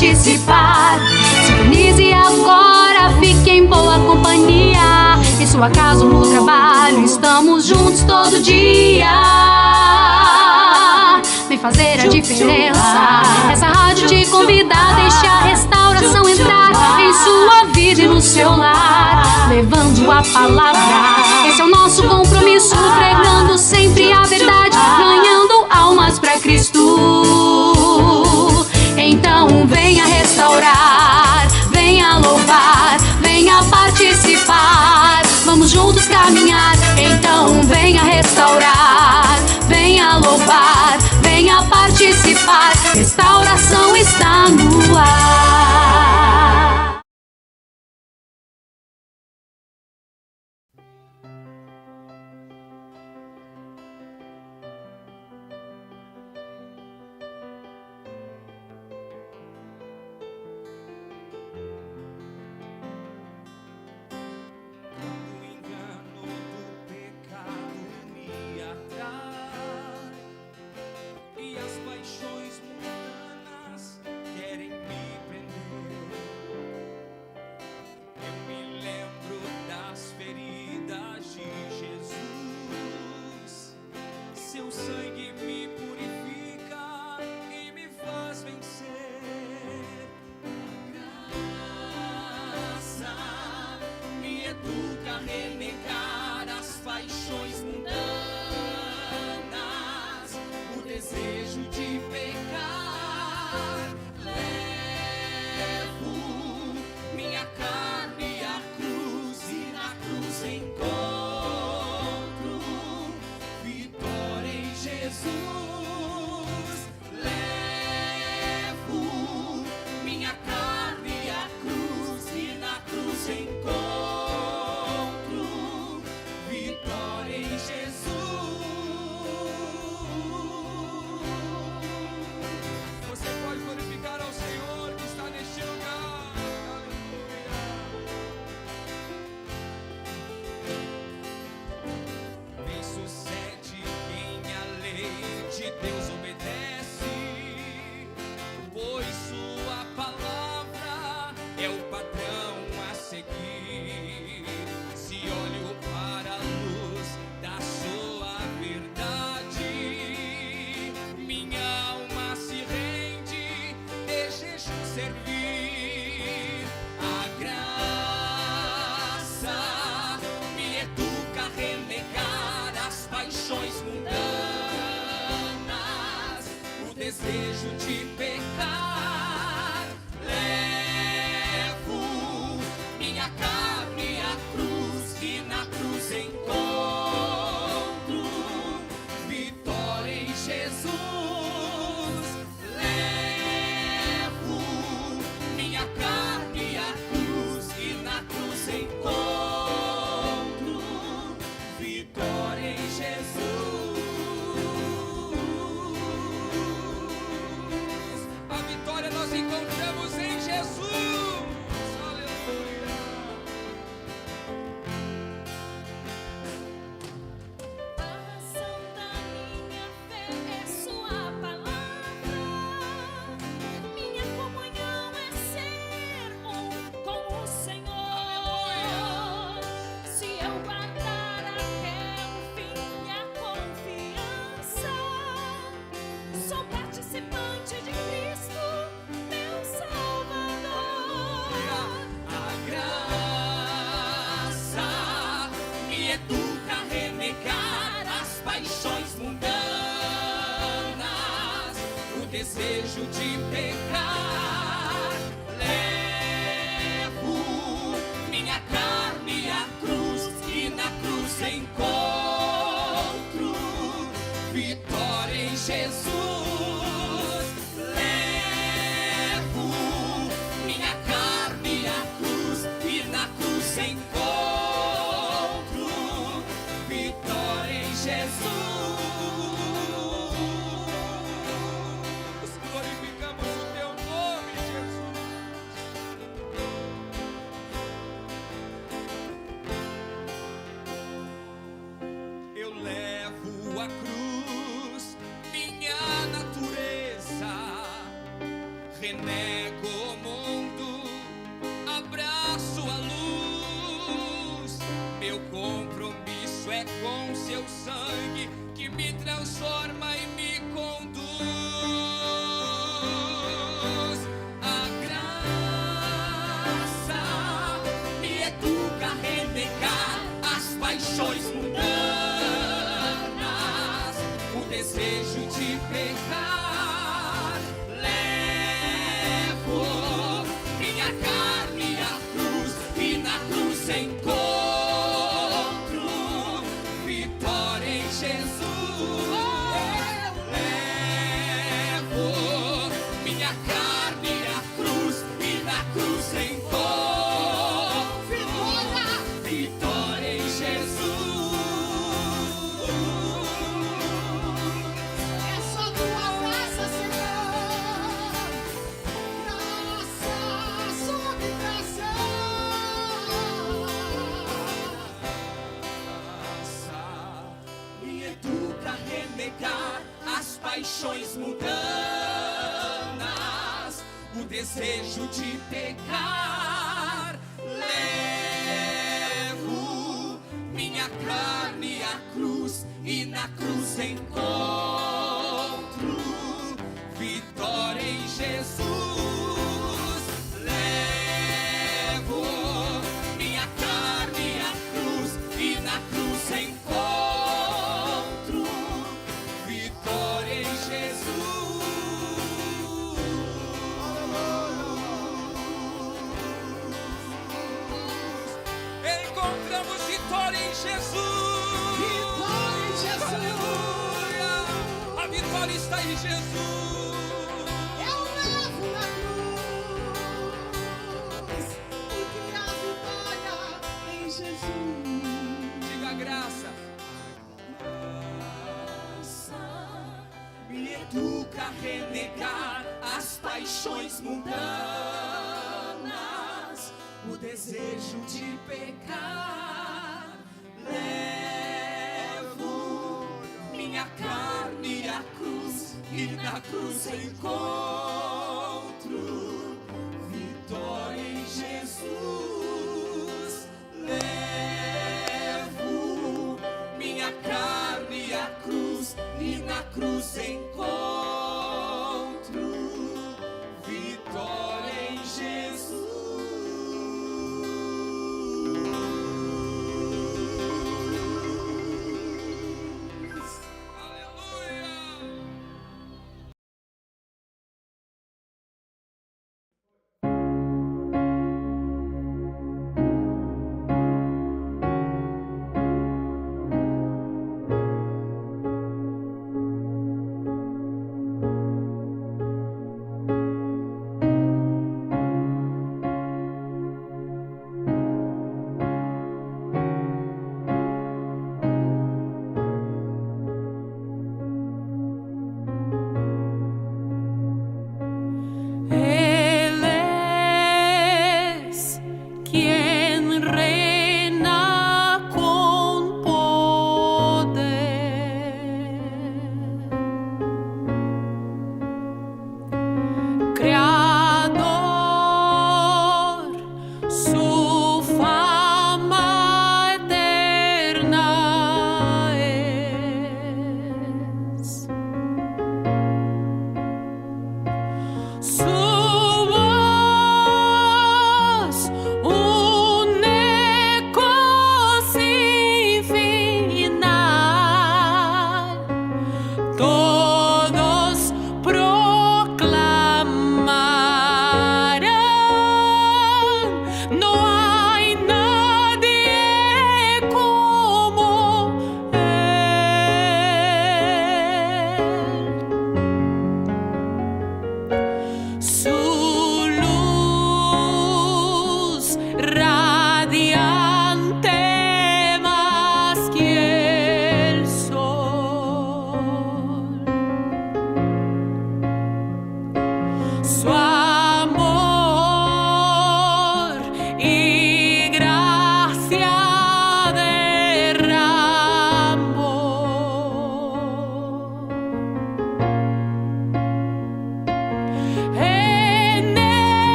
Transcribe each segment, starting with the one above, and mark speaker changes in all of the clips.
Speaker 1: participar. Sintonize agora, fique em boa companhia. Em sua casa ou no trabalho, estamos juntos todo dia. Vem fazer a diferença. Essa rádio te convida a deixar a restauração entrar em sua vida e no seu lar, levando a palavra. Esse é o nosso compromisso, pregando sempre a verdade, ganhando almas pra Cristo. Então venha restaurar, venha louvar, venha participar. Vamos juntos caminhar. Então venha restaurar, venha louvar, venha participar. Restauração está no ar.
Speaker 2: Renegar as paixões mundanas, o desejo de pecar. Levo minha carne à cruz e na cruz encontro vitória em Jesus. Levo minha carne à cruz e na cruz encontro Deus obedece, pois sua palavra é o padrão a seguir. Se olho para a luz da sua verdade, minha alma se rende, desejo servir. A graça me educa a renegar as paixões mundanas, desejo de pecar. Levo minha carne à cruz e na cruz encontro vitória em Jesus. Levo minha carne à cruz e na cruz encontro vitória em Jesus. Nós encontramos em Jesus. Aleluia.
Speaker 3: A razão da minha fé é sua palavra. Minha comunhão é ser um com o Senhor. Se eu guardar até o fim minha confiança, sou participante de Cristo.
Speaker 2: Educa a renegar as paixões mundanas, o desejo de pecar. Levo minha carne à cruz e na cruz encontro vitória em Jesus. Levo minha carne à cruz e na cruz encontro Jesus. Glorificamos o teu seu sangue que me transforma e me conduz. A graça me educa a renegar as paixões mundanas, o desejo de pecar. Levo minha carne à cruz e na cruz encontro vitória em Jesus. Levo minha carne à cruz e na cruz encontro vitória em Jesus.
Speaker 4: É só tua graça, Senhor. Graça sobre graça.
Speaker 2: Graça me educa a renegar as paixões mundanas, o desejo de pecar. Levo minha carne à cruz e na cruz encontro vitória em Jesus. Levo minha carne à cruz e na cruz encontro vitória em Jesus. Encontramos vitória em Jesus.
Speaker 4: Vitória em Jesus.
Speaker 2: Aleluia. A vitória está em Jesus.
Speaker 4: Eu levo na cruz, porque a vitória em Jesus.
Speaker 2: Diga graça. Graça me educa a renegar as paixões mundanas, o desejo de pecar. Levo minha carne à cruz e na cruz encontro vitória em Jesus. Levo minha carne à cruz e na cruz encontro vitória em Jesus. Aleluia.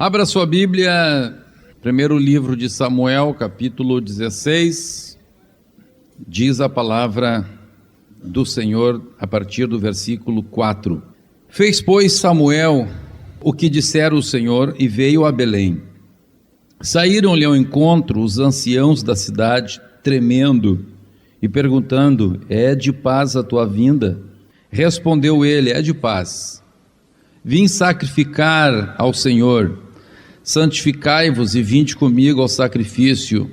Speaker 5: Abra sua Bíblia, primeiro livro de Samuel, capítulo 16, diz a palavra do Senhor a partir do versículo 4. Fez, pois, Samuel o que dissera o Senhor e veio a Belém. Saíram-lhe ao encontro os anciãos da cidade, tremendo e perguntando: é de paz a tua vinda? Respondeu ele: é de paz. Vim sacrificar ao Senhor. Santificai-vos e vinde comigo ao sacrifício.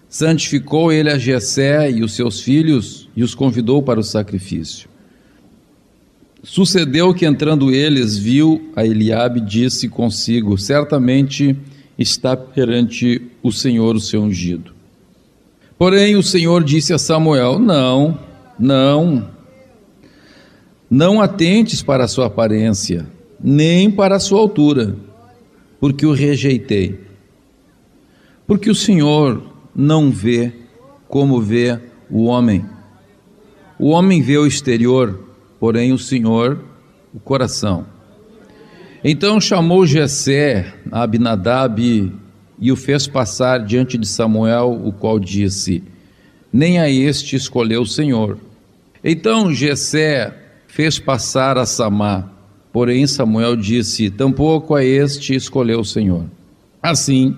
Speaker 5: Santificou ele a Jessé e os seus filhos e os convidou para o sacrifício. Sucedeu que, entrando eles, viu a Eliabe, disse consigo: certamente está perante o Senhor o seu ungido. Porém o Senhor disse a Samuel: não atentes para a sua aparência, nem para a sua altura, porque o rejeitei. Porque o Senhor não vê como vê o homem. O homem vê o exterior, porém o Senhor o coração. Então chamou Jessé a Abinadab e o fez passar diante de Samuel, o qual disse: nem a este escolheu o Senhor. Então Jessé fez passar a Samá, porém Samuel disse: tampouco a este escolheu o Senhor. Assim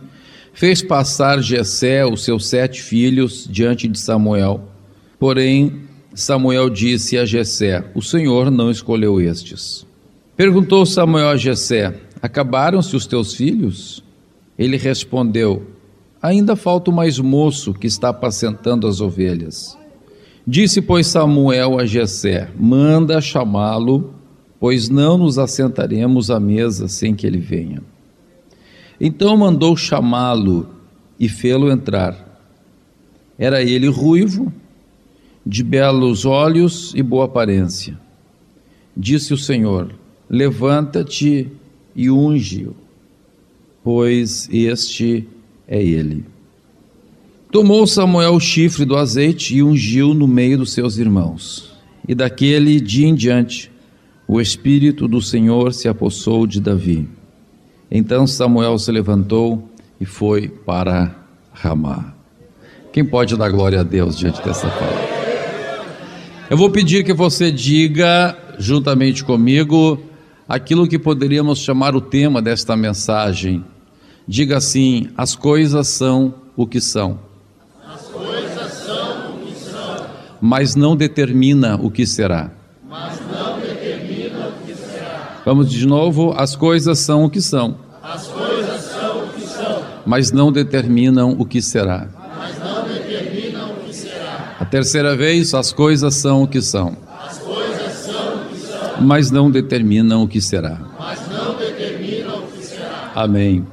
Speaker 5: fez passar Jessé os seus 7 filhos diante de Samuel, porém Samuel disse a Jessé: o Senhor não escolheu estes. Perguntou Samuel a Jessé: acabaram-se os teus filhos? Ele respondeu: ainda falta o mais moço que está apacentando as ovelhas. Disse, pois, Samuel a Jessé: manda chamá-lo, pois não nos assentaremos à mesa sem que ele venha. Então mandou chamá-lo e fê-lo entrar. Era ele ruivo, de belos olhos e boa aparência. Disse o Senhor: levanta-te e unge-o, pois este é ele. Tomou Samuel o chifre do azeite e ungiu no meio dos seus irmãos. E daquele dia em diante, o Espírito do Senhor se apossou de Davi. Então Samuel se levantou e foi para Ramá. Quem pode dar glória a Deus diante dessa palavra? Eu vou pedir que você diga, juntamente comigo, aquilo que poderíamos chamar o tema desta mensagem. Diga assim: as coisas são o que são. As coisas são o que são. Mas não determina o que será. Mas não determina o que será. Vamos de novo: as coisas são o que são. As coisas são o que são. Mas não determinam o que será. Mas não determinam o que será. A terceira vez: as coisas são o que são. As coisas são o que são. Mas não determinam o que será. Mas não determinam o que será. Amém.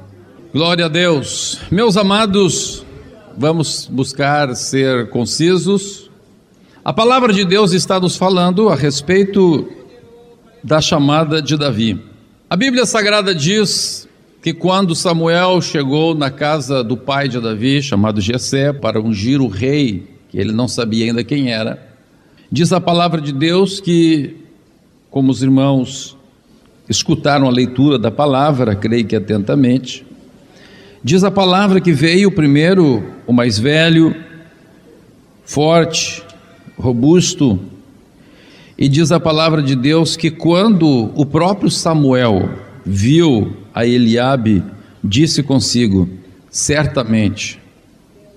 Speaker 5: Glória a Deus. Meus amados, vamos buscar ser concisos. A palavra de Deus está nos falando a respeito da chamada de Davi. A Bíblia Sagrada diz que quando Samuel chegou na casa do pai de Davi, chamado Jessé, para ungir o rei, que ele não sabia ainda quem era, diz a palavra de Deus que, como os irmãos escutaram a leitura da palavra, creio que atentamente, diz a palavra que veio primeiro o mais velho, forte, robusto, e diz a palavra de Deus que quando o próprio Samuel viu a Eliabe, disse consigo: certamente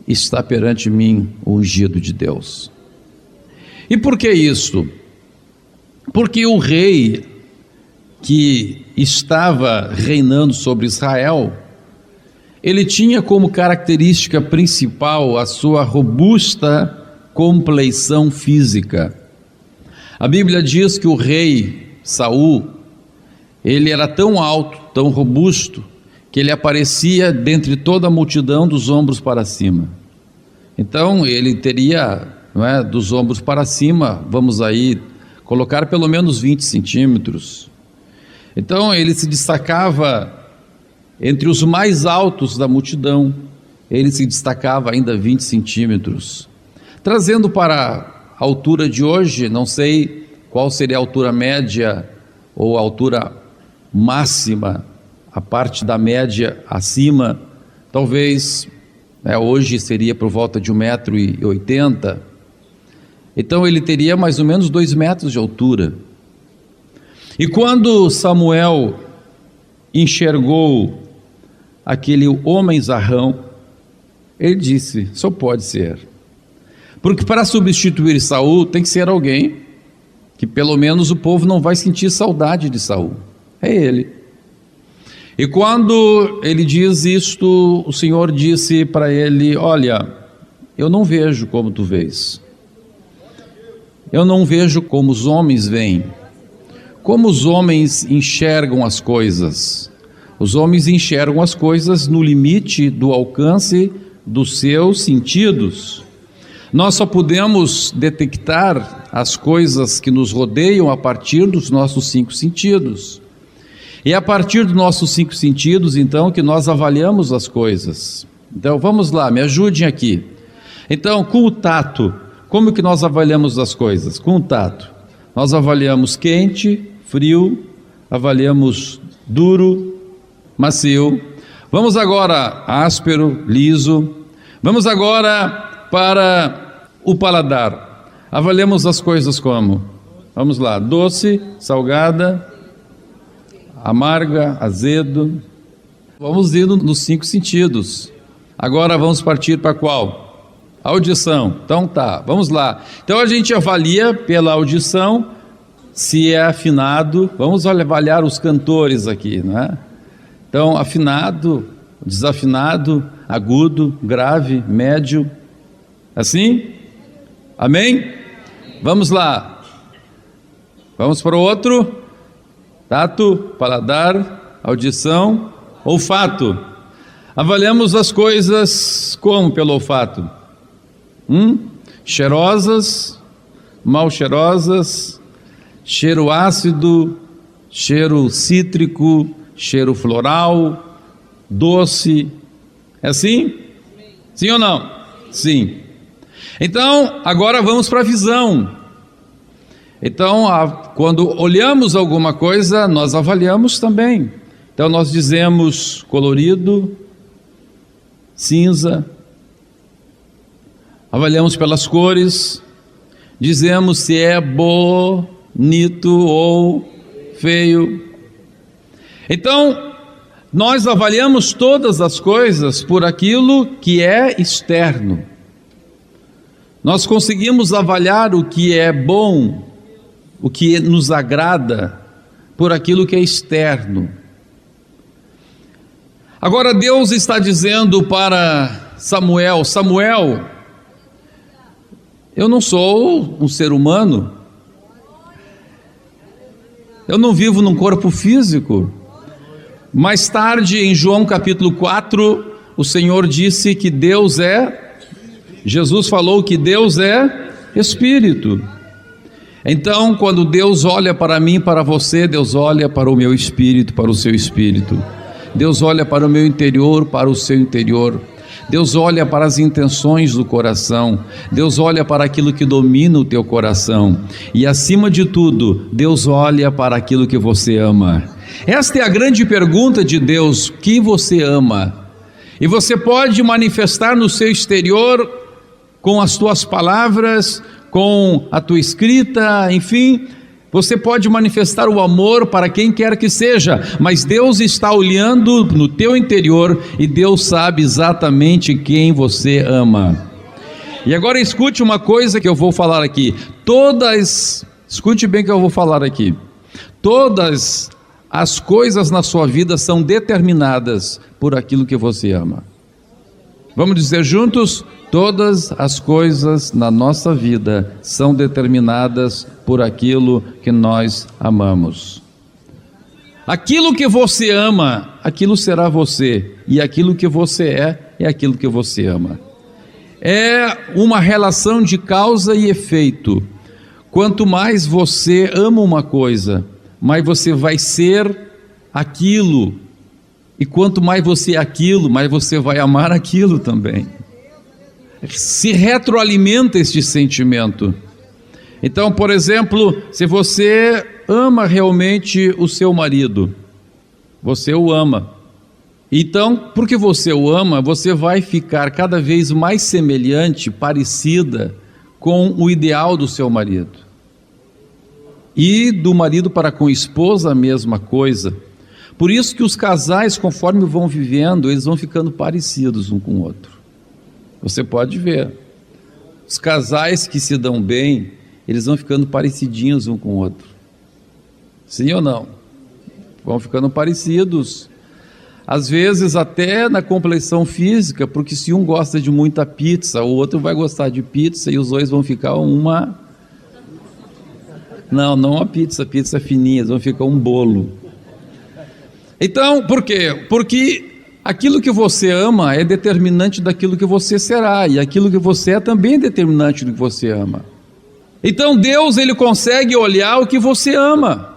Speaker 5: está perante mim o ungido de Deus. E por que isso? Porque o rei que estava reinando sobre Israel, ele tinha como característica principal a sua robusta compleição física. A Bíblia diz que o rei Saul, ele era tão alto, tão robusto, que ele aparecia dentre toda a multidão dos ombros para cima. Então ele teria, dos ombros para cima, vamos aí colocar pelo menos 20 centímetros. Então ele se destacava entre os mais altos da multidão, ele se destacava ainda 20 centímetros. Trazendo para a altura de hoje, não sei qual seria a altura média ou a altura máxima a parte da média acima, talvez hoje seria por volta de 1,80 m. Então ele teria mais ou menos 2 metros de altura. E quando Samuel enxergou aquele homem zarrão, ele disse: só pode ser. Porque para substituir Saul tem que ser alguém que pelo menos o povo não vai sentir saudade de Saul. É ele. E quando ele diz isto, o Senhor disse para ele: olha, eu não vejo como tu vês. Eu não vejo como os homens veem. Como os homens enxergam as coisas? Os homens enxergam as coisas no limite do alcance dos seus sentidos. Nós só podemos detectar as coisas que nos rodeiam a partir dos nossos 5 sentidos. E é a partir dos nossos 5 sentidos, então, que nós avaliamos as coisas. Então, vamos lá, me ajudem aqui. Então, com o tato, como que nós avaliamos as coisas? Com o tato. Nós avaliamos quente, frio, avaliamos duro, macio. Vamos agora áspero, liso. Vamos agora para o paladar. Avaliamos as coisas como? Vamos lá, doce, salgada, amarga, azedo. Vamos indo nos 5 sentidos. Agora vamos partir para qual? Audição. Então tá, vamos lá. Então a gente avalia pela audição se é afinado. Vamos avaliar os cantores aqui, né? Então, afinado, desafinado, agudo, grave, médio. Assim? Amém? Vamos lá. Vamos para o outro. Tato, paladar, audição, olfato. Avaliamos as coisas como pelo olfato? Cheirosas, mal cheirosas, cheiro ácido, cheiro cítrico, cheiro floral, doce. É assim? Sim ou não? Sim. Então, agora vamos para a visão. Então, quando olhamos alguma coisa, nós avaliamos também. Então, nós dizemos colorido, cinza. Avaliamos pelas cores, dizemos se é bonito ou feio. Então, nós avaliamos todas as coisas por aquilo que é externo. Nós conseguimos avaliar o que é bom, o que nos agrada, por aquilo que é externo. Agora Deus está dizendo para Samuel: Samuel, eu não sou um ser humano, eu não vivo num corpo físico. Mais tarde, em João capítulo 4, o Senhor disse que Jesus falou que Deus é Espírito. Então, quando Deus olha para mim e para você, Deus olha para o meu espírito, para o seu espírito. Deus olha para o meu interior, para o seu interior. Deus olha para as intenções do coração. Deus olha para aquilo que domina o teu coração. E acima de tudo, Deus olha para aquilo que você ama. Esta é a grande pergunta de Deus: o que você ama? E você pode manifestar no seu exterior com as tuas palavras, com a tua escrita, enfim, você pode manifestar o amor para quem quer que seja, mas Deus está olhando no teu interior e Deus sabe exatamente quem você ama. E agora escute uma coisa que eu vou falar aqui. Escute bem que eu vou falar aqui. Todas as coisas na sua vida são determinadas por aquilo que você ama. Vamos dizer juntos? Todas as coisas na nossa vida são determinadas por aquilo que nós amamos. Aquilo que você ama, aquilo será você, e aquilo que você é aquilo que você ama. É uma relação de causa e efeito. Quanto mais você ama uma coisa, mais você vai ser aquilo. E quanto mais você é aquilo, mais você vai amar aquilo também. Se retroalimenta este sentimento. Então, por exemplo, se você ama realmente o seu marido, Você o ama. Então, porque você o ama, você vai ficar cada vez mais semelhante, parecida com o ideal do seu marido. E do marido para com a esposa a mesma coisa. Por isso que os casais, conforme vão vivendo, eles vão ficando parecidos um com o outro. Você pode ver. Os casais que se dão bem, eles vão ficando parecidinhos um com o outro. Sim ou não? Vão ficando parecidos. Às vezes até na complexão física, porque se um gosta de muita pizza, o outro vai gostar de pizza e os dois vão ficar uma... Não uma pizza fininha, vão ficar um bolo. Então, por quê? Porque aquilo que você ama é determinante daquilo que você será, e aquilo que você é também é determinante do que você ama. Então Deus, Ele consegue olhar o que você ama.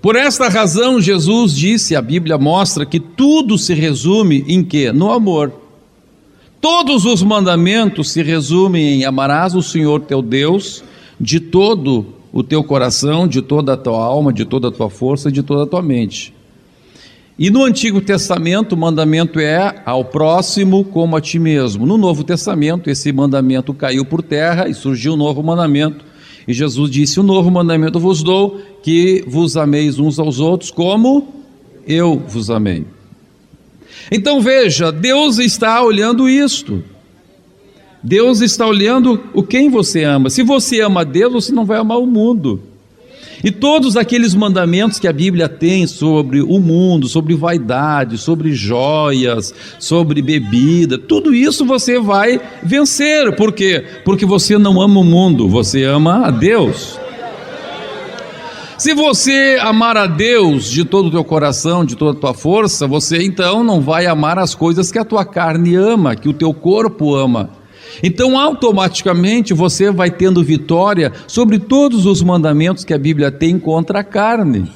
Speaker 5: Por esta razão, Jesus disse, a Bíblia mostra que tudo se resume em quê? No amor. Todos os mandamentos se resumem em amarás o Senhor teu Deus de todo o teu coração, de toda a tua alma, de toda a tua força, de toda a tua mente. E no Antigo Testamento o mandamento é ao próximo como a ti mesmo. No Novo Testamento esse mandamento caiu por terra e surgiu um novo mandamento. E Jesus disse, o novo mandamento vos dou, que vos ameis uns aos outros como eu vos amei. Então veja, Deus está olhando isto. Deus está olhando o quem você ama. Se você ama Deus, você não vai amar o mundo. E todos aqueles mandamentos que a Bíblia tem sobre o mundo, sobre vaidade, sobre joias, sobre bebida, tudo isso você vai vencer. Por quê? Porque você não ama o mundo, você ama a Deus. Se você amar a Deus de todo o teu coração, de toda a tua força, você então não vai amar as coisas que a tua carne ama, que o teu corpo ama. Então automaticamente você vai tendo vitória sobre todos os mandamentos que a Bíblia tem contra a carne.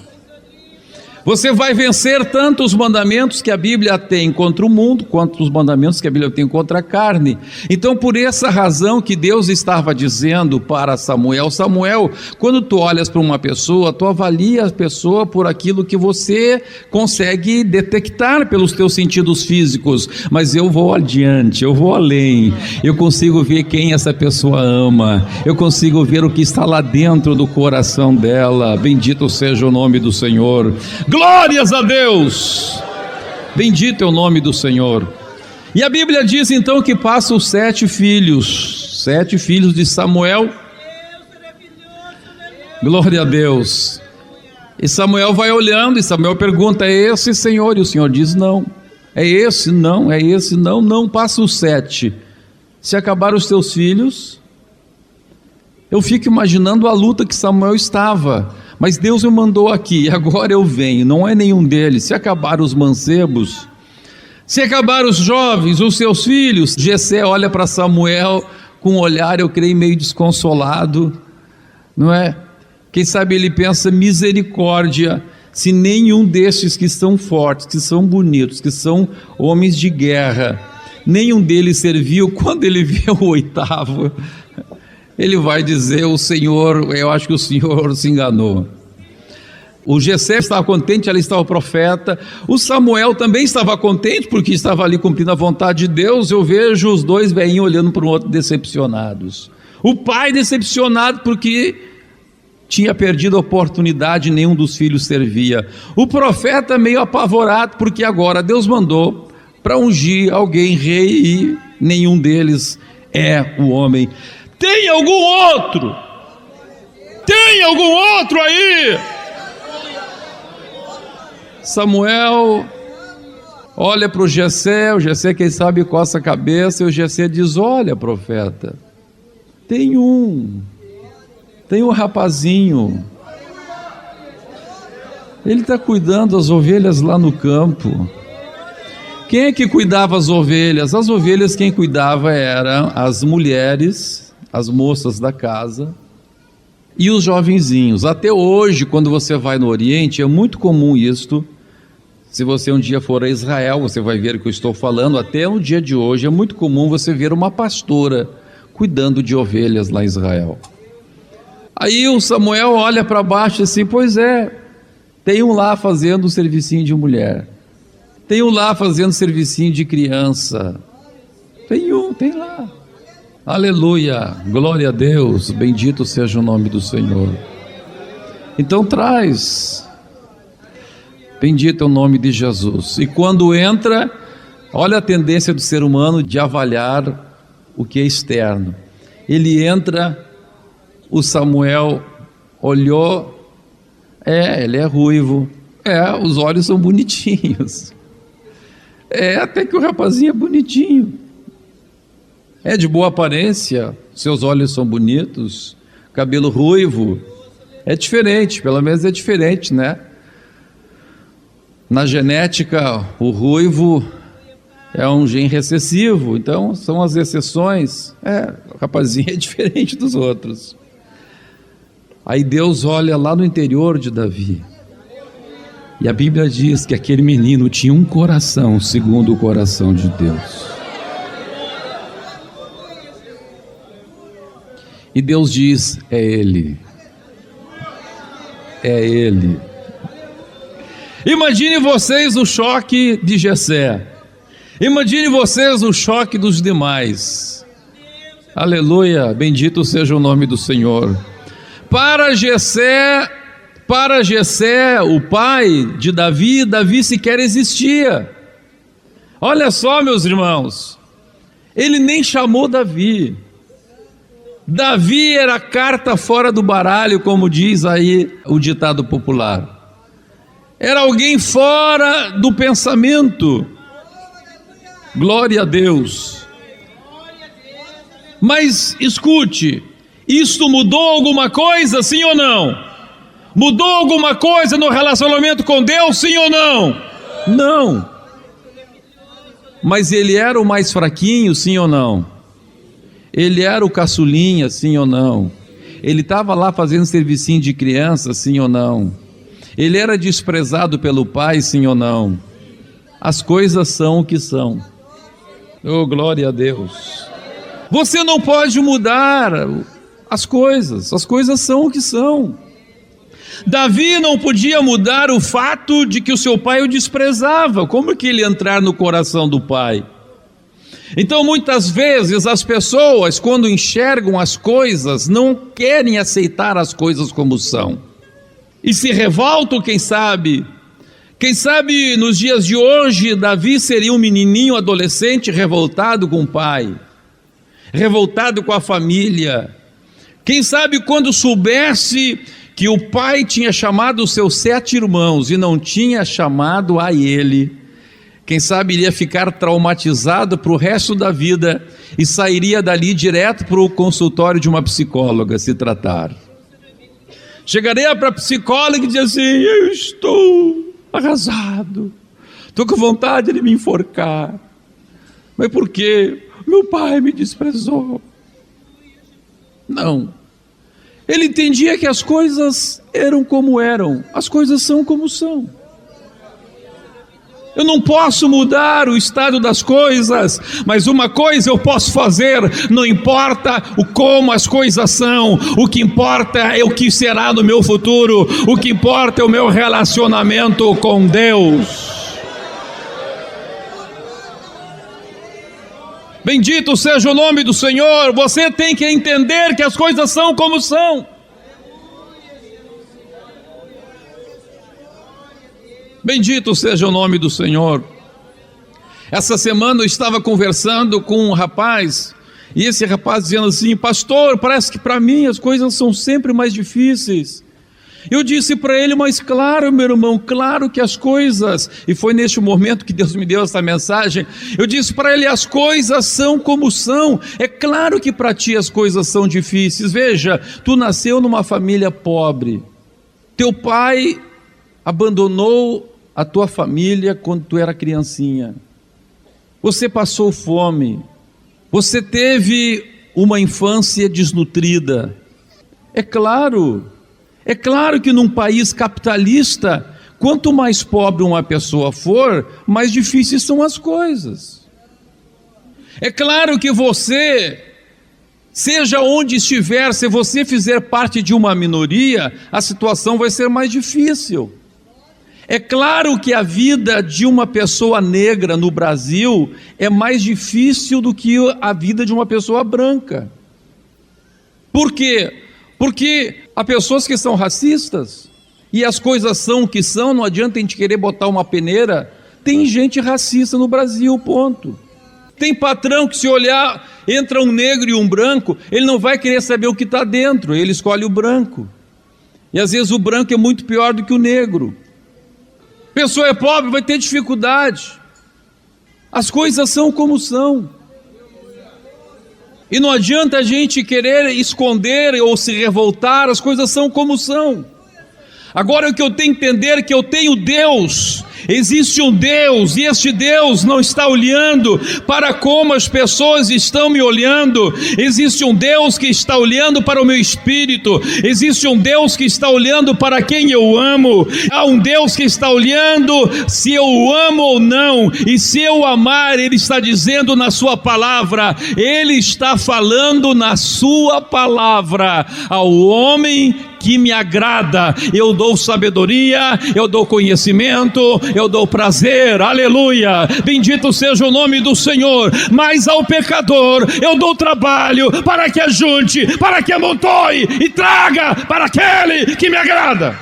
Speaker 5: Você vai vencer tanto os mandamentos que a Bíblia tem contra o mundo, quanto os mandamentos que a Bíblia tem contra a carne. Então por essa razão que Deus estava dizendo para Samuel, Samuel, quando tu olhas para uma pessoa, tu avalia a pessoa por aquilo que você consegue detectar pelos teus sentidos físicos, mas eu vou adiante, eu vou além, eu consigo ver quem essa pessoa ama, eu consigo ver o que está lá dentro do coração dela. Bendito seja o nome do Senhor. Glórias a Deus, bendito é o nome do Senhor. E a Bíblia diz então que passam 7 filhos de Samuel. Glória a Deus. E Samuel vai olhando, e Samuel pergunta, é esse, Senhor? E o Senhor diz, não. É esse, não. É esse, não. Não, passa os 7. Se acabar os teus filhos, eu fico imaginando a luta que Samuel estava. Mas Deus me mandou aqui, agora eu venho, não é nenhum deles. Se acabar os mancebos, se acabar os jovens, os seus filhos. Jessé olha para Samuel com um olhar, eu creio, meio desconsolado, não é? Quem sabe ele pensa, misericórdia, se nenhum destes que são fortes, que são bonitos, que são homens de guerra, nenhum deles serviu. Quando ele vê o 8º, ele vai dizer, o Senhor, eu acho que o Senhor se enganou. O Jessé estava contente, ali estava o profeta. O Samuel também estava contente, porque estava ali cumprindo a vontade de Deus. Eu vejo os dois velhinhos olhando para o outro decepcionados. O pai decepcionado porque tinha perdido a oportunidade, nenhum dos filhos servia. O profeta meio apavorado, porque agora Deus mandou para ungir alguém rei e nenhum deles é o homem. Tem algum outro? Tem algum outro aí? Samuel olha para o Jessé quem sabe coça a cabeça, e o Jessé diz, olha profeta, tem um rapazinho, ele está cuidando das ovelhas lá no campo. Quem é que cuidava as ovelhas? As ovelhas quem cuidava eram as mulheres, as moças da casa e os jovenzinhos. Até hoje, quando você vai no Oriente, é muito comum isto. Se você um dia for a Israel, você vai ver o que eu estou falando. Até no dia de hoje é muito comum você ver uma pastora cuidando de ovelhas lá em Israel. Aí o Samuel olha para baixo assim, pois é, Tem um lá fazendo servicinho de mulher. Tem um lá fazendo servicinho de criança. Tem lá. Aleluia, glória a Deus, bendito seja o nome do Senhor. Então traz, bendito é o nome de Jesus. E quando entra, olha a tendência do ser humano de avaliar o que é externo. Ele entra, o Samuel olhou, ele é ruivo, os olhos são bonitinhos, até que o rapazinho é bonitinho, é de boa aparência, seus olhos são bonitos, cabelo ruivo, é diferente, pelo menos é diferente, né? Na genética, o ruivo é um gene recessivo, então são as exceções. O rapazinho é diferente dos outros. Aí Deus olha lá no interior de Davi, e a Bíblia diz que aquele menino tinha um coração segundo o coração de Deus. E Deus diz: é ele. É ele. Imagine vocês o choque de Jessé. Imagine vocês o choque dos demais. Aleluia, bendito seja o nome do Senhor. Para Jessé, o pai de Davi, Davi sequer existia. Olha só, meus irmãos, ele nem chamou Davi. Davi era carta fora do baralho, como diz aí o ditado popular. Era alguém fora do pensamento. Glória a Deus. Mas escute, isto mudou alguma coisa, sim ou não? Mudou alguma coisa no relacionamento com Deus, sim ou não? Não. Mas ele era o mais fraquinho, sim ou não? Ele era o caçulinha, sim ou não? Ele estava lá fazendo servicinho de criança, sim ou não? Ele era desprezado pelo pai, sim ou não? As coisas são o que são. Oh, glória a Deus. Você não pode mudar as coisas são o que são. Davi não podia mudar o fato de que o seu pai o desprezava. Como que ele ia entrar no coração do pai? Então muitas vezes as pessoas, quando enxergam as coisas, não querem aceitar as coisas como são, e se revoltam, quem sabe nos dias de hoje, Davi seria um menininho adolescente revoltado com o pai, revoltado com a família. Quem sabe quando soubesse que o pai tinha chamado os seus 7 irmãos e não tinha chamado a ele, quem sabe iria ficar traumatizado para o resto da vida e sairia dali direto para o consultório de uma psicóloga se tratar. Chegaria para a psicóloga e dizia assim: eu estou arrasado, estou com vontade de me enforcar. Mas por quê? Meu pai me desprezou. Não. Ele entendia que as coisas eram como eram, as coisas são como são. Eu não posso mudar o estado das coisas, mas uma coisa eu posso fazer: não importa como as coisas são, o que importa é o que será no meu futuro, o que importa é o meu relacionamento com Deus. Bendito seja o nome do Senhor. Você tem que entender que as coisas são como são. Bendito seja o nome do Senhor. Essa semana eu estava conversando com um rapaz, e esse rapaz dizendo assim: pastor, parece que para mim as coisas são sempre mais difíceis. Eu disse para ele: mas claro, meu irmão, claro que as coisas, e foi neste momento que Deus me deu essa mensagem, eu disse para ele: as coisas são como são, é claro que para ti as coisas são difíceis. Veja, tu nasceu numa família pobre, teu pai abandonou a tua família quando tu era criancinha, você passou fome, você teve uma infância desnutrida. É claro que num país capitalista, quanto mais pobre uma pessoa for, mais difíceis são as coisas. É claro que você, seja onde estiver, se você fizer parte de uma minoria, a situação vai ser mais difícil. É claro que a vida de uma pessoa negra no Brasil é mais difícil do que a vida de uma pessoa branca. Por quê? Porque há pessoas que são racistas, e as coisas são o que são, não adianta a gente querer botar uma peneira. Tem gente racista no Brasil, ponto. Tem patrão que, se olhar, entra um negro e um branco, ele não vai querer saber o que está dentro, ele escolhe o branco. E às vezes o branco é muito pior do que o negro. Pessoa é pobre, vai ter dificuldade. As coisas são como são. E não adianta a gente querer esconder ou se revoltar, as coisas são como são. Agora o que eu tenho que entender é que eu tenho Deus, existe um Deus, e este Deus não está olhando para como as pessoas estão me olhando. Existe um Deus que está olhando para o meu espírito, existe um Deus que está olhando para quem eu amo. Há um Deus que está olhando se eu o amo ou não, e se eu amar, Ele está dizendo na sua palavra, Ele está falando na sua palavra, ao homem que me agrada, eu dou sabedoria, eu dou conhecimento, eu dou prazer, aleluia, bendito seja o nome do Senhor. Mas ao pecador eu dou trabalho para que ajunte, para que amontoe e traga para aquele que me agrada.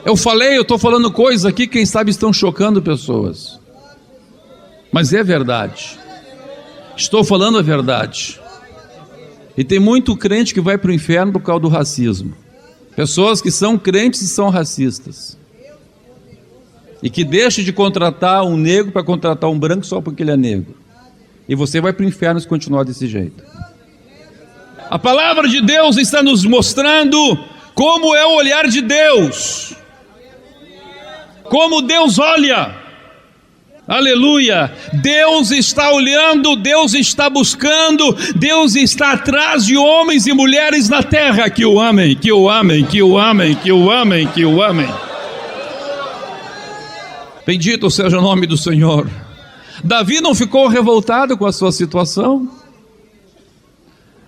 Speaker 5: Eu estou falando coisas aqui, quem sabe estão chocando pessoas, mas é verdade. Estou falando a verdade. E tem muito crente que vai para o inferno por causa do racismo. Pessoas que são crentes e são racistas. E que deixam de contratar um negro para contratar um branco só porque ele é negro. E você vai para o inferno se continuar desse jeito. A palavra de Deus está nos mostrando como é o olhar de Deus. Como Deus olha. Aleluia, Deus está olhando, Deus está buscando, Deus está atrás de homens e mulheres na terra que o amem, que o amem, que o amem, que o amem, que o amem. Bendito seja o nome do Senhor. Davi não ficou revoltado com a sua situação,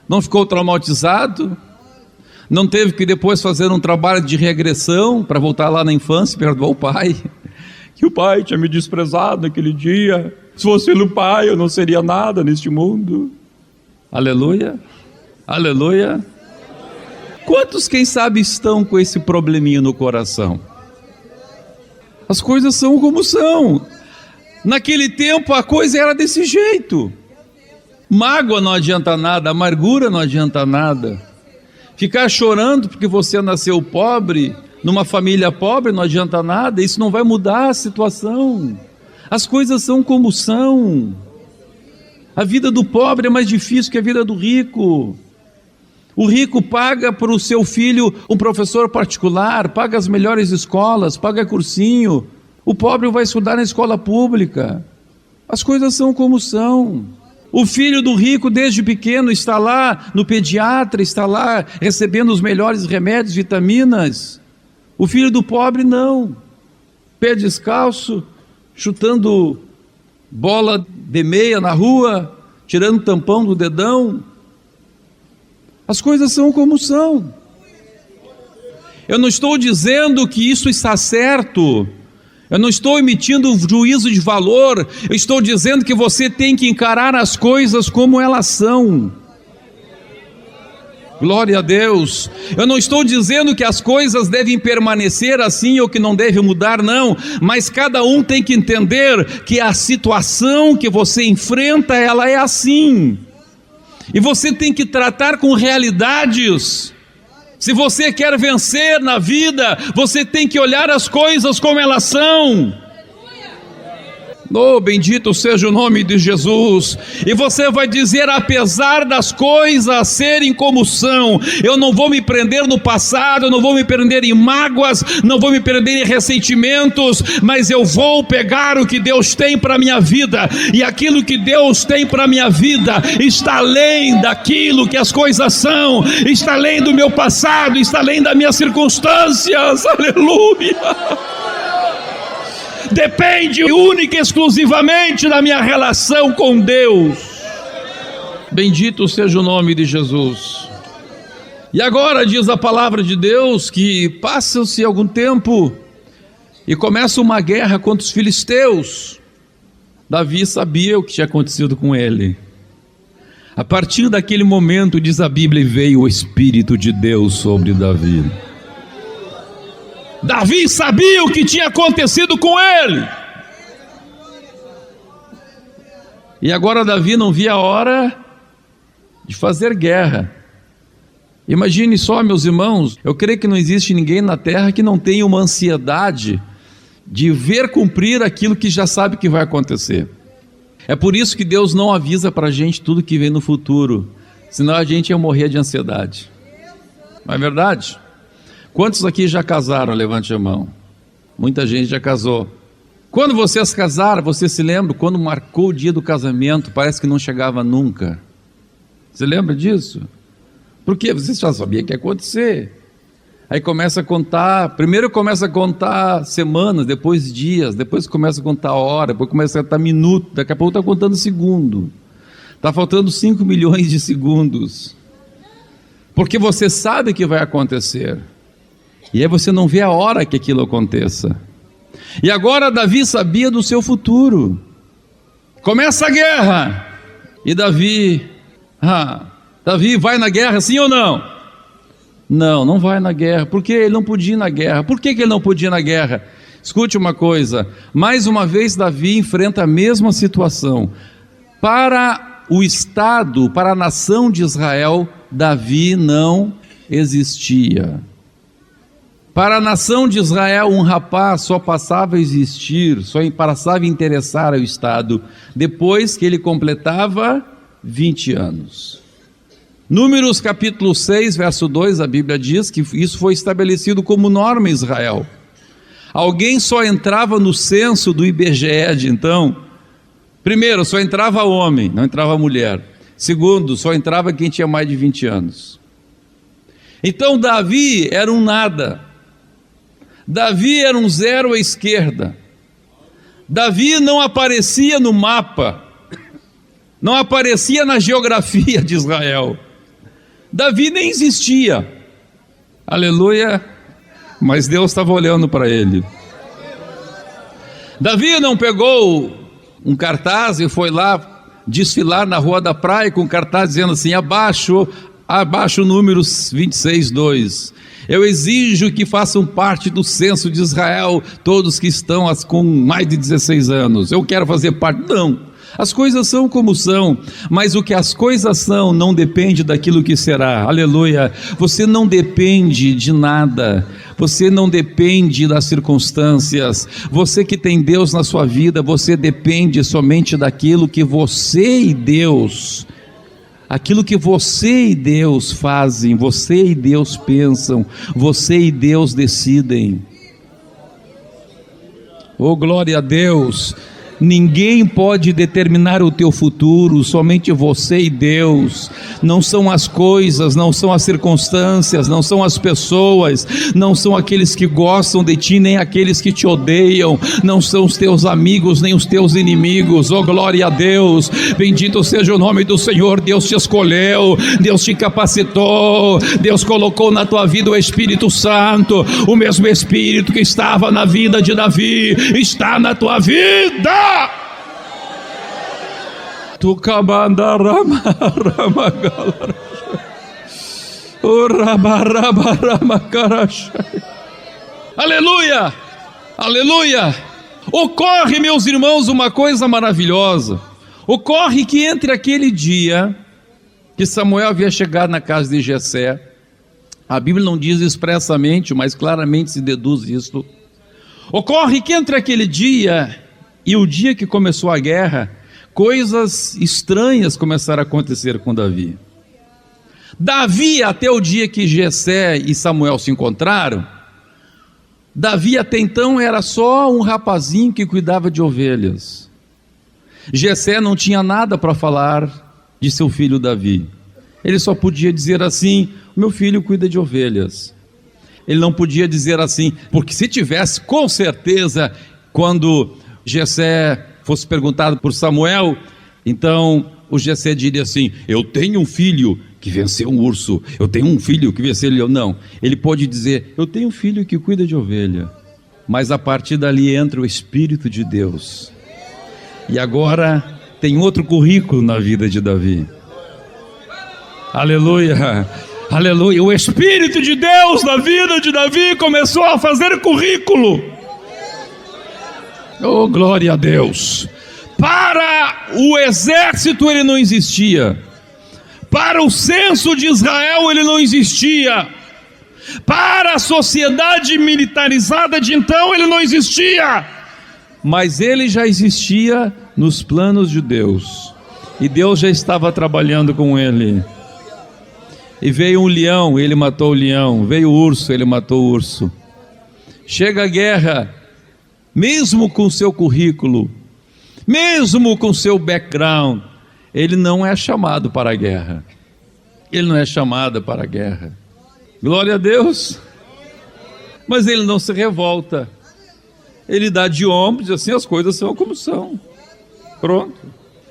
Speaker 5: não ficou traumatizado, não teve que depois fazer um trabalho de regressão para voltar lá na infância e perdoar o pai. Que o pai tinha me desprezado naquele dia. Se fosse pelo pai, eu não seria nada neste mundo. Aleluia, aleluia. Quantos, quem sabe, estão com esse probleminha no coração? As coisas são como são. Naquele tempo a coisa era desse jeito. Mágoa não adianta nada, amargura não adianta nada. Ficar chorando porque você nasceu pobre, numa família pobre, não adianta nada, isso não vai mudar a situação. As coisas são como são. A vida do pobre é mais difícil que a vida do rico. O rico paga para o seu filho um professor particular, paga as melhores escolas, paga cursinho. O pobre vai estudar na escola pública. As coisas são como são. O filho do rico desde pequeno está lá no pediatra, está lá recebendo os melhores remédios, vitaminas. O filho do pobre não, pé descalço, chutando bola de meia na rua, tirando tampão do dedão. As coisas são como são. Eu não estou dizendo que isso está certo, eu não estou emitindo juízo de valor, eu estou dizendo que você tem que encarar as coisas como elas são. Glória a Deus. Eu não estou dizendo que as coisas devem permanecer assim ou que não devem mudar, não, mas cada um tem que entender que a situação que você enfrenta, ela é assim, e você tem que tratar com realidades. Se você quer vencer na vida, você tem que olhar as coisas como elas são. Oh, bendito seja o nome de Jesus. E você vai dizer: apesar das coisas serem como são, eu não vou me prender no passado, eu não vou me prender em mágoas, não vou me prender em ressentimentos, mas eu vou pegar o que Deus tem para a minha vida, e aquilo que Deus tem para a minha vida está além daquilo que as coisas são, está além do meu passado, está além das minhas circunstâncias. Aleluia. Depende única e exclusivamente da minha relação com Deus. Bendito seja o nome de Jesus. E agora diz a palavra de Deus que passa-se algum tempo e começa uma guerra contra os filisteus. Davi sabia o que tinha acontecido com ele. A partir daquele momento, diz a Bíblia, veio o Espírito de Deus sobre Davi. Davi sabia o que tinha acontecido com ele. E agora Davi não via a hora de fazer guerra. Imagine só, meus irmãos, eu creio que não existe ninguém na terra que não tenha uma ansiedade de ver cumprir aquilo que já sabe que vai acontecer. É por isso que Deus não avisa para a gente tudo que vem no futuro, senão a gente ia morrer de ansiedade. Não é verdade? Quantos aqui já casaram? Levante a mão. Muita gente já casou. Quando vocês casaram, você se lembra quando marcou o dia do casamento, parece que não chegava nunca. Você lembra disso? Porque você já sabia que ia acontecer. Aí começa a contar, primeiro começa a contar semanas, depois dias, depois começa a contar hora, depois começa a contar minuto, daqui a pouco está contando segundo. Está faltando 5 milhões de segundos. Porque você sabe que vai acontecer. E aí você não vê a hora que aquilo aconteça. E agora Davi sabia do seu futuro. Começa a guerra. E Davi vai na guerra, sim ou não? Não, não vai na guerra. Por que ele não podia ir na guerra? Por que ele não podia ir na guerra? Escute uma coisa, mais uma vez Davi enfrenta a mesma situação. Para o Estado, para a nação de Israel, Davi não existia. Para a nação de Israel, um rapaz só passava a existir, só passava a interessar ao Estado, depois que ele completava 20 anos. Números capítulo 6, verso 2, a Bíblia diz que isso foi estabelecido como norma em Israel. Alguém só entrava no censo do IBGE de então. Primeiro, só entrava homem, não entrava mulher. Segundo, só entrava quem tinha mais de 20 anos. Então Davi era um nada. Davi era um zero à esquerda. Davi não aparecia no mapa, não aparecia na geografia de Israel. Davi nem existia. Aleluia. Mas Deus estava olhando para ele. Davi não pegou um cartaz e foi lá desfilar na rua da praia com um cartaz dizendo assim: abaixo o número 26:2. Eu exijo que façam parte do censo de Israel todos que estão com mais de 16 anos. Eu quero fazer parte. Não. As coisas são como são, mas o que as coisas são não depende daquilo que será. Aleluia. Você não depende de nada, você não depende das circunstâncias. Você que tem Deus na sua vida, você depende somente daquilo que você e Deus, aquilo que você e Deus fazem, você e Deus pensam, você e Deus decidem. Oh, glória a Deus. Ninguém pode determinar o teu futuro, somente você e Deus. Não são as coisas, não são as circunstâncias, não são as pessoas, não são aqueles que gostam de ti, nem aqueles que te odeiam, não são os teus amigos, nem os teus inimigos. Oh, glória a Deus, bendito seja o nome do Senhor. Deus te escolheu, Deus te capacitou, Deus colocou na tua vida o Espírito Santo, o mesmo Espírito que estava na vida de Davi, está na tua vida. Tu cabanda rama rama galara, o raba raba rama carachai. Aleluia, aleluia. Ocorre, meus irmãos, uma coisa maravilhosa. Ocorre que entre aquele dia que Samuel havia chegado na casa de Jessé, a Bíblia não diz expressamente, mas claramente se deduz isto. Ocorre que entre aquele dia e o dia que começou a guerra, coisas estranhas começaram a acontecer com Davi. Davi, até o dia que Jessé e Samuel se encontraram, Davi até então era só um rapazinho que cuidava de ovelhas. Jessé não tinha nada para falar de seu filho Davi. Ele só podia dizer assim: meu filho cuida de ovelhas. Ele não podia dizer assim, porque se tivesse, com certeza, quando Jessé fosse perguntado por Samuel, então o Jessé diria assim: eu tenho um filho que venceu um urso, eu tenho um filho que venceu um leão. Não, ele pode dizer: eu tenho um filho que cuida de ovelha. Mas a partir dali entra o Espírito de Deus. E agora tem outro currículo na vida de Davi. Aleluia, aleluia. O Espírito de Deus na vida de Davi começou a fazer currículo. Oh, glória a Deus. Para o exército ele não existia. Para o censo de Israel ele não existia. Para a sociedade militarizada de então ele não existia. Mas ele já existia nos planos de Deus. E Deus já estava trabalhando com ele. E veio um leão, ele matou o leão. Veio o urso, ele matou o urso. Chega a guerra, mesmo com seu currículo, mesmo com seu background, ele não é chamado para a guerra. Ele não é chamado para a guerra. Glória a Deus. Mas ele não se revolta. Ele dá de ombros, assim as coisas são como são. Pronto.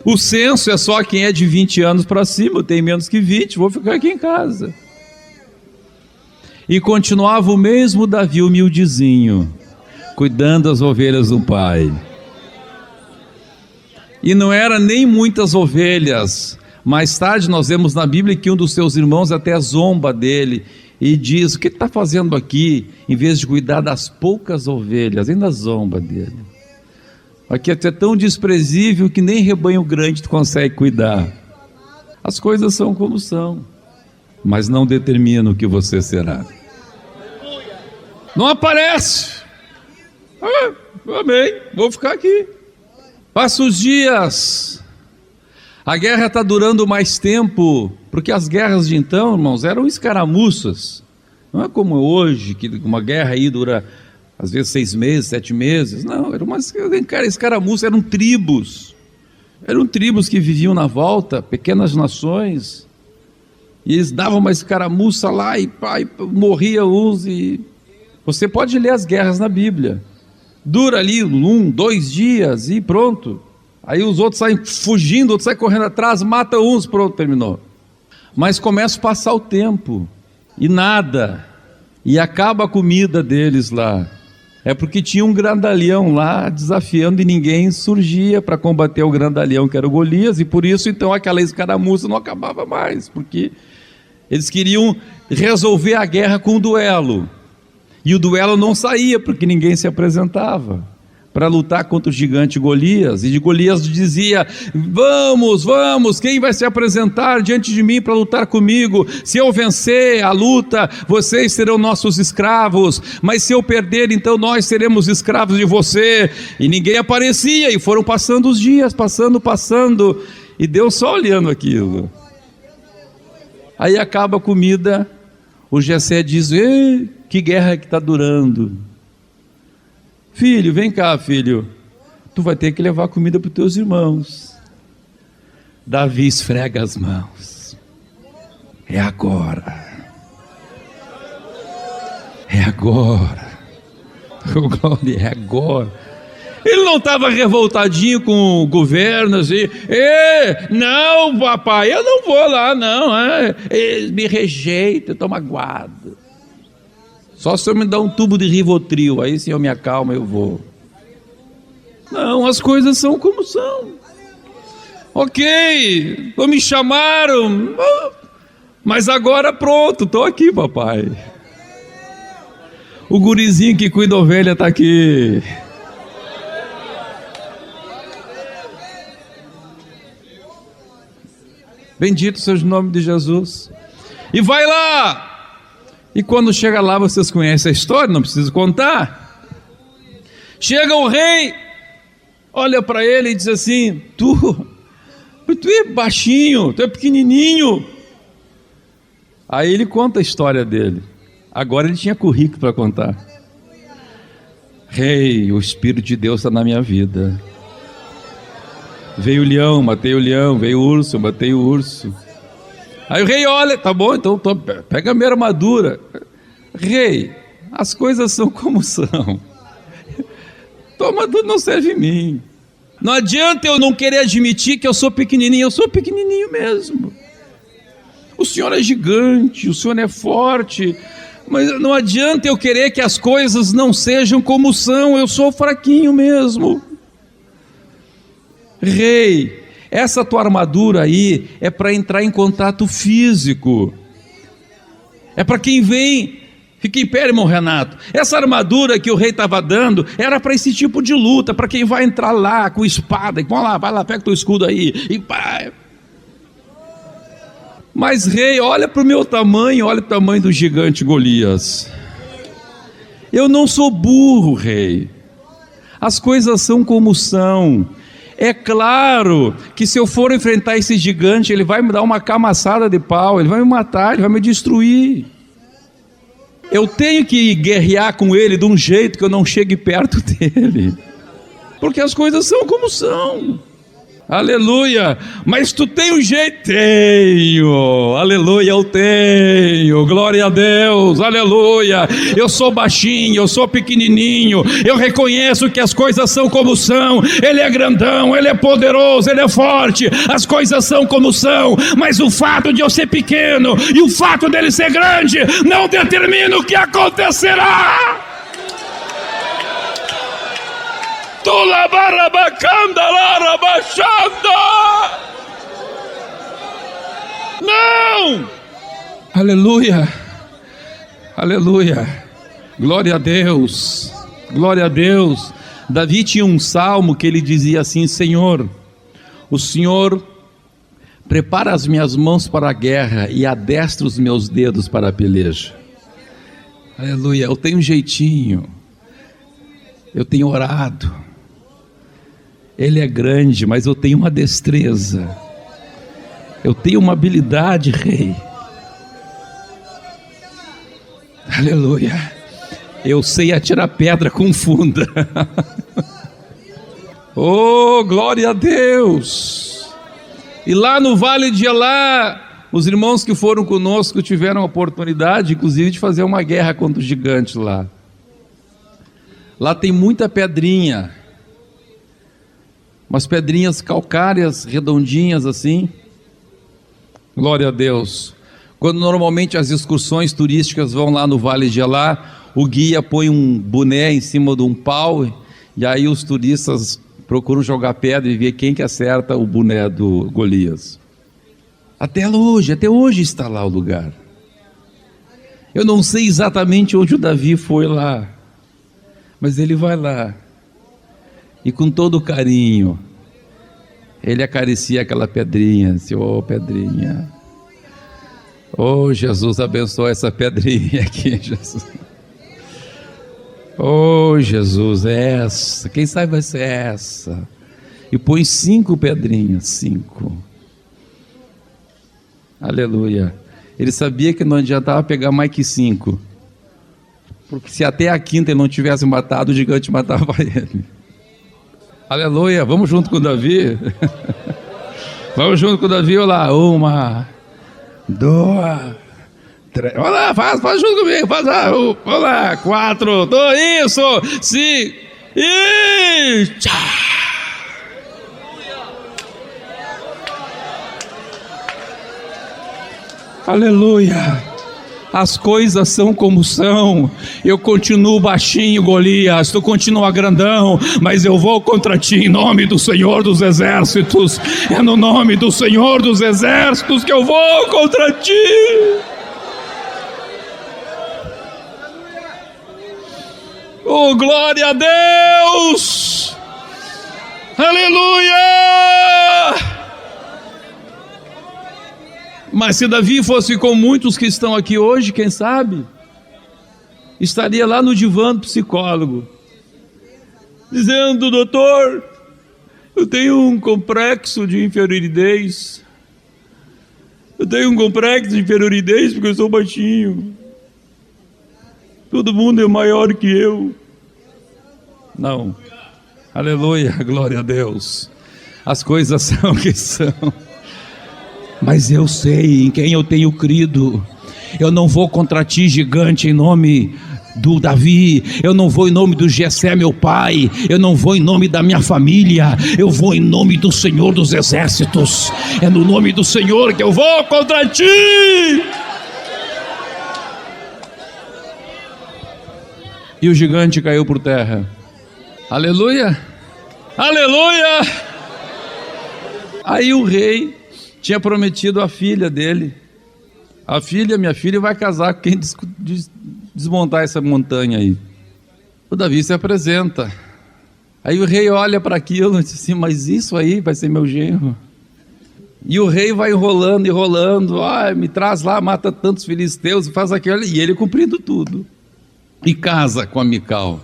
Speaker 5: O censo é só quem é de 20 anos para cima. Eu tenho menos que 20, vou ficar aqui em casa. E continuava o mesmo Davi humildezinho, cuidando das ovelhas do pai. E não era nem muitas ovelhas. Mais tarde nós vemos na Bíblia que um dos seus irmãos até zomba dele e diz: o que está fazendo aqui? Em vez de cuidar das poucas ovelhas, ainda zomba dele. Aqui é tão desprezível que nem rebanho grande tu consegue cuidar. As coisas são como são, mas não determinam o que você será. Não aparece. Amém, vou ficar aqui. Passa os dias. A guerra está durando mais tempo, porque as guerras de então, irmãos, eram escaramuças. Não é como hoje, que uma guerra aí dura às vezes 6 meses, 7 meses. Não, era uma escaramuça, eram tribos. Eram tribos que viviam na volta, pequenas nações. E eles davam uma escaramuça lá e morria uns. E você pode ler as guerras na Bíblia. Dura ali 1, 2 dias e pronto. Aí os outros saem fugindo, outros saem correndo atrás, mata uns, pronto, terminou. Mas começa a passar o tempo e nada. E acaba a comida deles lá. É porque tinha um grandalhão lá desafiando e ninguém surgia para combater o grandalhão que era o Golias. E por isso então aquela escaramuça não acabava mais, porque eles queriam resolver a guerra com um duelo. E o duelo não saía porque ninguém se apresentava para lutar contra o gigante Golias. E Golias dizia: vamos, quem vai se apresentar diante de mim para lutar comigo? Se eu vencer a luta, vocês serão nossos escravos, mas se eu perder, então nós seremos escravos de você. E ninguém aparecia, e foram passando os dias, passando, e Deus só olhando aquilo. Aí acaba a comida, o Jessé diz: ei, que guerra que está durando? Filho, vem cá, filho, tu vai ter que levar comida para os teus irmãos. Davi esfrega as mãos. É agora. É agora. Oh, glória, é agora. Ele não estava revoltadinho com o governo, assim: não, papai, eu não vou lá, não. Ele me rejeita, eu estou magoado. Só se eu me dar um tubo de Rivotril, aí sim eu me acalmo, eu vou. Não, as coisas são como são. Ok, não me chamaram, mas agora pronto, estou aqui, papai. O gurizinho que cuida da ovelha está aqui. Bendito seja o nome de Jesus. E vai lá. E quando chega lá, vocês conhecem a história, não preciso contar. Chega o rei, olha para ele e diz assim: tu é baixinho, tu é pequenininho. Aí ele conta a história dele. Agora ele tinha currículo para contar. Rei, o Espírito de Deus está na minha vida. Veio o leão, matei o leão. Veio o urso, matei o urso. Aí o rei olha: tá bom, então pega a minha armadura. Rei, as coisas são como são. Tua armadura não serve em mim. Não adianta eu não querer admitir que eu sou pequenininho mesmo. O Senhor é gigante, o Senhor é forte, mas não adianta eu querer que as coisas não sejam como são, eu sou fraquinho mesmo. Rei, essa tua armadura aí é para entrar em contato físico, é para quem vem. Fica em pé, irmão Renato. Essa armadura que o rei estava dando era para esse tipo de luta, para quem vai entrar lá com espada. Vai lá, pega o teu escudo aí. E pá. Mas rei, olha para o meu tamanho, olha para o tamanho do gigante Golias. Eu não sou burro, rei. As coisas são como são. É claro que se eu for enfrentar esse gigante, ele vai me dar uma camaçada de pau, ele vai me matar, ele vai me destruir. Eu tenho que guerrear com ele de um jeito que eu não chegue perto dele, porque as coisas são como são. Aleluia. Mas tu tem um jeito? Tenho. Aleluia, eu tenho. Glória a Deus. Aleluia. Eu sou baixinho, eu sou pequenininho. Eu reconheço que as coisas são como são. Ele é grandão, ele é poderoso, ele é forte. As coisas são como são. Mas o fato de eu ser pequeno e o fato dele ser grande não determina o que acontecerá. Não! Aleluia! Aleluia! Glória a Deus! Glória a Deus! Davi tinha um salmo que ele dizia assim: Senhor, o Senhor prepara as minhas mãos para a guerra e adestra os meus dedos para a peleja. Aleluia! Eu tenho um jeitinho, eu tenho orado. Ele é grande, mas eu tenho uma destreza, eu tenho uma habilidade, rei. Aleluia. Eu sei atirar pedra com funda. Oh, glória a Deus. E lá no Vale de Elá, os irmãos que foram conosco tiveram a oportunidade, inclusive, de fazer uma guerra contra o gigante lá. Lá tem muita pedrinha, umas pedrinhas calcárias, redondinhas assim. Glória a Deus. Quando normalmente as excursões turísticas vão lá no Vale de Elá, o guia põe um boné em cima de um pau, e aí os turistas procuram jogar pedra e ver quem que acerta o boné do Golias. Até hoje está lá o lugar. Eu não sei exatamente onde o Davi foi lá, mas ele vai lá, e com todo carinho, ele acaricia aquela pedrinha, assim, oh pedrinha, oh Jesus, abençoa essa pedrinha aqui, Jesus. Oh Jesus, essa, quem sabe vai ser essa. E põe 5 pedrinhas, 5. Aleluia. Ele sabia que não adiantava pegar mais que 5, porque se até a 5ª ele não tivesse matado, o gigante matava ele. Aleluia, vamos junto com o Davi. Vamos junto com o Davi, olha lá. 1, 2, 3. Olha lá, faz junto comigo. Faz lá, olha lá. 4, 2, isso. 5. E tchau. Aleluia. As coisas são como são. Eu continuo baixinho, Golias, tu continua grandão, mas eu vou contra ti em nome do Senhor dos Exércitos. É no nome do Senhor dos Exércitos que eu vou contra ti. Oh, glória a Deus. Aleluia. Mas se Davi fosse com muitos que estão aqui hoje, quem sabe, estaria lá no divã do psicólogo, dizendo: doutor, eu tenho um complexo de inferioridade. Eu tenho um complexo de inferioridade porque eu sou baixinho. Todo mundo é maior que eu. Não. Aleluia, glória a Deus. As coisas são o que são. Mas eu sei em quem eu tenho crido. Eu não vou contra ti, gigante, em nome do Davi, eu não vou em nome do Jessé meu pai, eu não vou em nome da minha família, eu vou em nome do Senhor dos exércitos, é no nome do Senhor que eu vou contra ti. E o gigante caiu por terra. Aleluia, aleluia. Aí o rei tinha prometido a filha dele, minha filha vai casar com quem desmontar essa montanha aí. O Davi se apresenta. Aí o rei olha para aquilo e diz assim, mas isso aí vai ser meu genro. E o rei vai enrolando, me traz lá, mata tantos filisteus, faz aquilo, e ele cumprindo tudo. E casa com a Mical.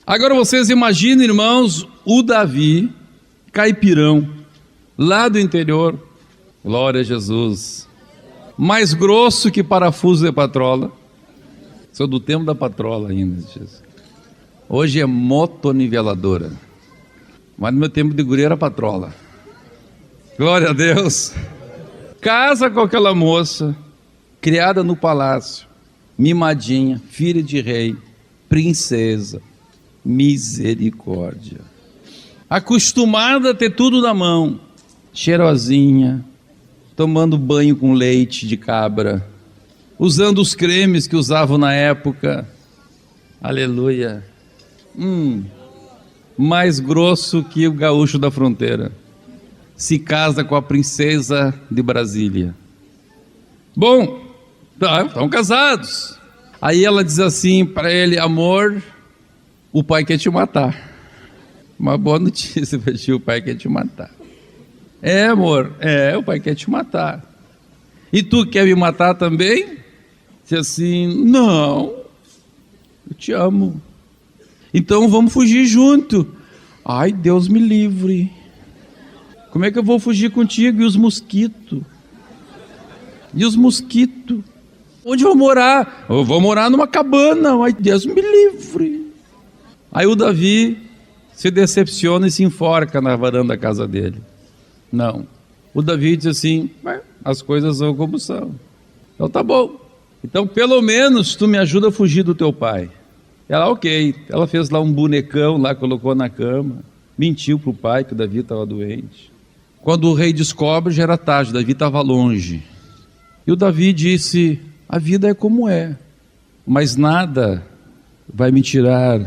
Speaker 5: Agora vocês imaginem, irmãos, o Davi, caipirão, lá do interior, glória a Jesus, mais grosso que parafuso de patrola. Sou do tempo da patrola ainda, Jesus. Hoje é motoniveladora, mas no meu tempo de guri era patrola. Glória a Deus. Casa com aquela moça, criada no palácio, mimadinha, filha de rei, princesa, misericórdia, acostumada a ter tudo na mão, cheirosinha, tomando banho com leite de cabra, usando os cremes que usavam na época, aleluia, mais grosso que o gaúcho da fronteira, se casa com a princesa de Brasília. Bom, estão casados. Aí ela diz assim para ele, amor, o pai quer te matar. Uma boa notícia para ti, o pai quer te matar. É, amor, o pai quer te matar. E tu quer me matar também? Diz assim, não, eu te amo. Então vamos fugir junto. Ai, Deus me livre. Como é que eu vou fugir contigo? E os mosquitos? E os mosquitos? Onde eu vou morar? Eu vou morar numa cabana. Ai, Deus me livre. Aí o Davi se decepciona e se enforca na varanda da casa dele. Não. O Davi diz assim, as coisas são como são. Então tá bom. Então pelo menos tu me ajuda a fugir do teu pai. Ela, ok. Ela fez lá um bonecão, lá colocou na cama. Mentiu para o pai que o Davi estava doente. Quando o rei descobre, já era tarde, Davi estava longe. E o Davi disse, a vida é como é, mas nada vai me tirar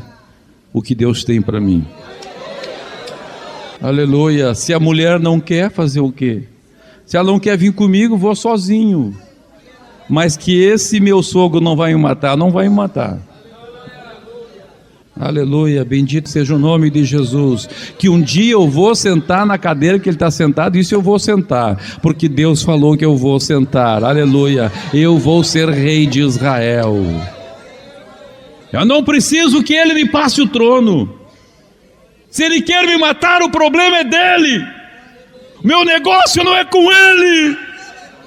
Speaker 5: o que Deus tem para mim. Aleluia. Se a mulher não quer, fazer o quê? Se ela não quer vir comigo, vou sozinho. Mas que esse meu sogro não vai me matar, não vai me matar. Aleluia, bendito seja o nome de Jesus. Que um dia eu vou sentar na cadeira que ele está sentado, isso eu vou sentar, porque Deus falou que eu vou sentar. Aleluia, eu vou ser rei de Israel. Eu não preciso que ele me passe o trono. Se ele quer me matar, o problema é dele. Meu negócio não é com ele.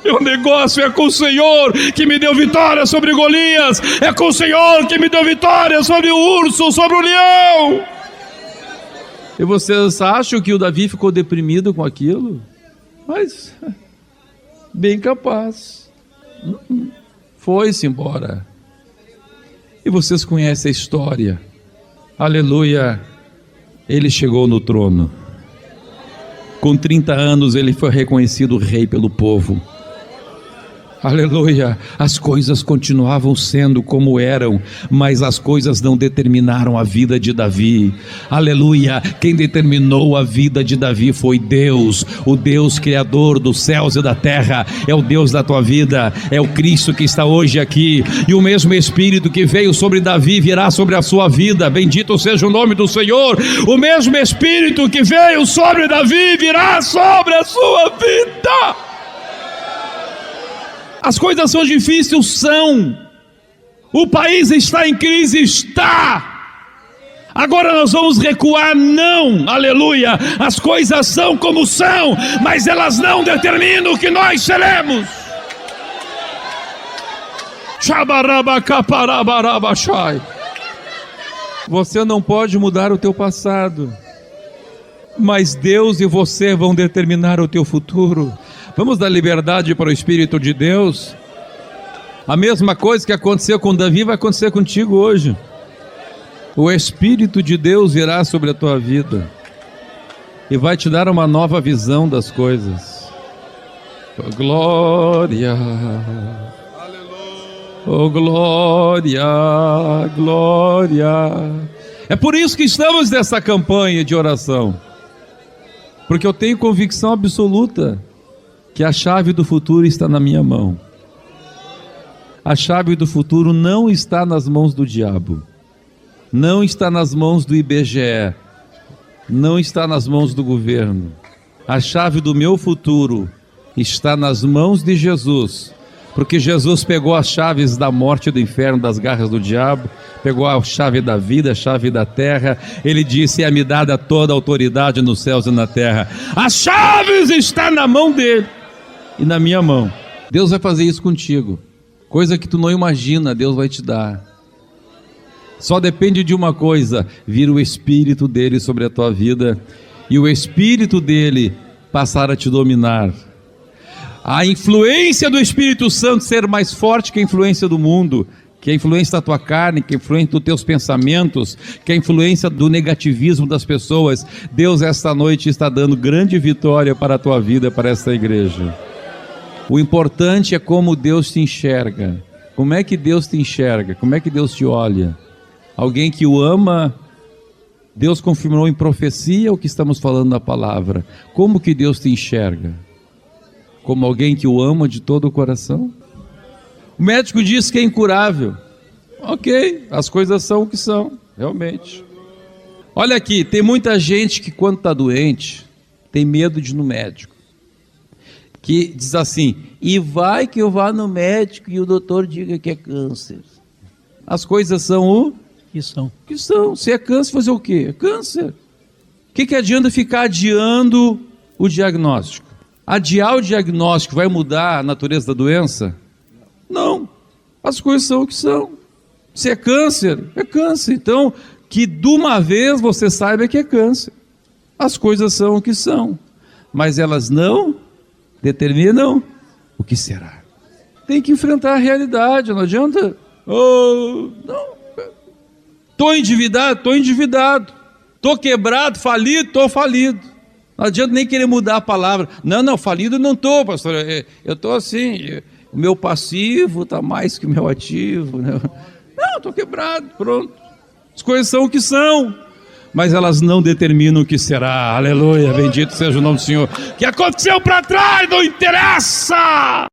Speaker 5: Meu negócio é com o Senhor que me deu vitória sobre Golias. É com o Senhor que me deu vitória sobre o urso, sobre o leão. E vocês acham que o Davi ficou deprimido com aquilo? Mas, bem capaz. Foi-se embora. E vocês conhecem a história. Aleluia. Ele chegou no trono. Com 30 anos ele foi reconhecido rei pelo povo. Aleluia, as coisas continuavam sendo como eram, mas as coisas não determinaram a vida de Davi. Aleluia, quem determinou a vida de Davi foi Deus, o Deus criador dos céus e da terra, é o Deus da tua vida, é o Cristo que está hoje aqui, e o mesmo Espírito que veio sobre Davi virá sobre a sua vida, bendito seja o nome do Senhor. O mesmo Espírito que veio sobre Davi virá sobre a sua vida. As coisas são difíceis, são. O país está em crise, está. Agora nós vamos recuar, não, aleluia. As coisas são como são, mas elas não determinam o que nós seremos. Você não pode mudar o teu passado, mas Deus e você vão determinar o teu futuro. Vamos dar liberdade para o Espírito de Deus. A mesma coisa que aconteceu com Davi vai acontecer contigo hoje. O Espírito de Deus virá sobre a tua vida e vai te dar uma nova visão das coisas. Oh, glória! Oh, glória, glória! É por isso que estamos nessa campanha de oração, porque eu tenho convicção absoluta que a chave do futuro está na minha mão. A chave do futuro não está nas mãos do diabo, não está nas mãos do IBGE, não está nas mãos do governo. A chave do meu futuro está nas mãos de Jesus, porque Jesus pegou as chaves da morte e do inferno, das garras do diabo, pegou a chave da vida, a chave da terra. Ele disse: é-me dada toda a autoridade nos céus e na terra. As chaves estão na mão dele e na minha mão. Deus vai fazer isso contigo, coisa que tu não imagina, Deus vai te dar. Só depende de uma coisa: vir o Espírito dele sobre a tua vida e o Espírito dele passar a te dominar. A influência do Espírito Santo ser mais forte que a influência do mundo, que a influência da tua carne, que a influência dos teus pensamentos, que a influência do negativismo das pessoas. Deus esta noite está dando grande vitória para a tua vida, para esta igreja. O importante é como Deus te enxerga. Como é que Deus te enxerga? Como é que Deus te olha? Alguém que o ama, Deus confirmou em profecia o que estamos falando na palavra. Como que Deus te enxerga? Como alguém que o ama de todo o coração? O médico diz que é incurável. Ok, as coisas são o que são, realmente. Olha aqui, tem muita gente que quando está doente, tem medo de ir no médico. Que diz assim: e vai que eu vá no médico e o doutor diga que é câncer. As coisas são o
Speaker 6: Que são.
Speaker 5: que são. Se é câncer, fazer o quê? É câncer. O que adianta ficar adiando o diagnóstico? Adiar o diagnóstico vai mudar a natureza da doença? Não. As coisas são o que são. Se é câncer, é câncer. Então, que de uma vez você saiba que é câncer. As coisas são o que são, mas elas não determinam o que será. Tem que enfrentar a realidade, não adianta. Oh, não. Estou endividado. Estou quebrado, falido, estou falido. Não adianta nem querer mudar a palavra. Não, falido eu não estou, pastor. Eu estou assim, o meu passivo está mais que o meu ativo. Né? Não, estou quebrado, pronto. As coisas são o que são, mas elas não determinam o que será. Aleluia, bendito seja o nome do Senhor. O que aconteceu para trás não interessa.